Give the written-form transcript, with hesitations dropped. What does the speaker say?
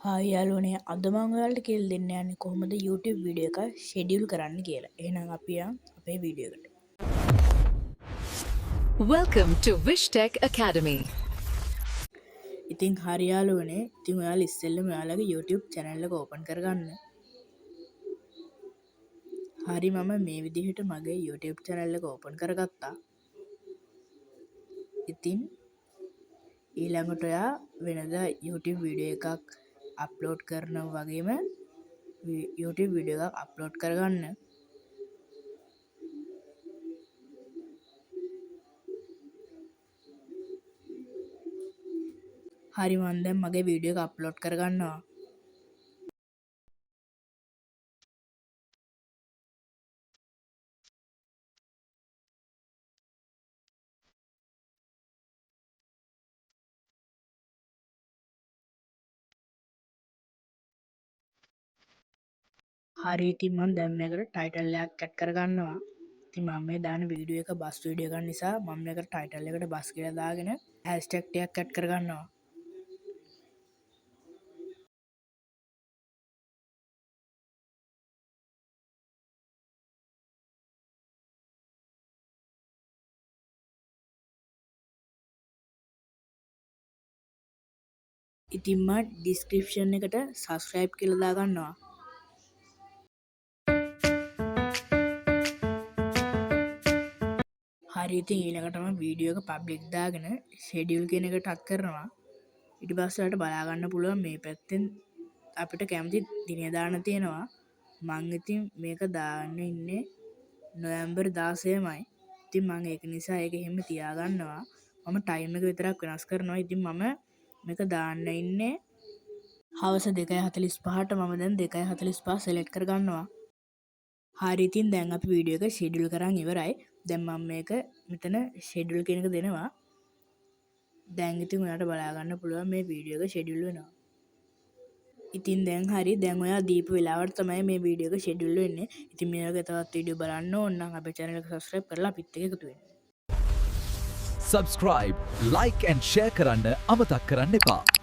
Hi යාළුවනේ අද මම ඔයාලට කියලා දෙන්න යන්නේ කොහොමද YouTube වීඩියෝ එක ෂෙඩියුල් කරන්න කියලා. එහෙනම් අපි යමු අපේ වීඩියෝ එකට. Welcome to Vishtech Academy. ඉතින් හරි යාළුවනේ, ඉතින් ඔයාලා ඉස්සෙල්ලම ඔයාලගේ YouTube channel එක open කරගන්න. හරි මම මේ විදිහට මගේ YouTube channel එක open කරගත්තා. ඉතින් ඊළඟට ඔයා වෙනදා YouTube වීඩියෝ එකක් අප්ලෝඩ් කරනවා වගේම YouTube වීඩියෝ එකක් අප්ලෝඩ් කරගන්න. හරි මම දැන් මගේ වීඩියෝ එක අප්ලෝඩ් කරගන්නවා. හරි ඉතින් මම දැන් මේකට ටයිටල් එකක් ඇඩ් කරගන්නවා. ඉතින් මම මේ දාන වීඩියෝ එක බස් වීඩියෝ එකක් නිසා මම මේකට ටයිටල් එකට බස් කියලා දාගෙන හැෂ්ටැග් ටිකක් ඇඩ් කරගන්නවා. ඉතින් මම ඩිස්ක්‍රිප්ෂන් එකට සබ්ස්ක්‍රයිබ් කියලා දාගන්නවා. හරි ඉතින් ඊළඟට මම වීඩියෝ එක පබ්ලික් දාගෙන ෂෙඩියුල් කියන එක ටක් කරනවා. ඊට පස්සේ ඔයාලට බලා ගන්න පුළුවන් මේ පැත්තෙන් අපිට කැමති දිනය දාන්න තියෙනවා. මම ඉතින් මේක දාන්න ඉන්නේ නොවැම්බර් 16මයි. ඉතින් මම ඒක නිසා ඒක එහෙම තියාගන්නවා. මම ටයිම් එක විතරක් වෙනස් කරනවා. ඉතින් මම මේක දාන්න ඉන්නේ හවස 2:45ට. මම දැන් 2:45 සෙලෙක්ට් කරගන්නවා. හරි ඉතින් දැන් අපි වීඩියෝ එක ෂෙඩියුල් කරන් ඉවරයි. දැන් මම මේක මෙතන ෂෙඩියුල් කියන එක දෙනවා. දැන් ඉතින් ඔයාලට බලා ගන්න පුළුවන් මේ වීඩියෝ එක ෂෙඩියුල් වෙනවා. ඉතින් දැන් හරි දැන් ඔයා දීපු වෙලාවට තමයි මේ වීඩියෝ එක ෂෙඩියුල් වෙන්නේ. ඉතින් මේ වගේ තවත් වීඩියෝ බලන්න ඕන නම් අපේ channel එක subscribe කරලා අපිත් එක්ක එකතු වෙන්න. Subscribe, like and share කරන්න අමතක් කරන්න එපා.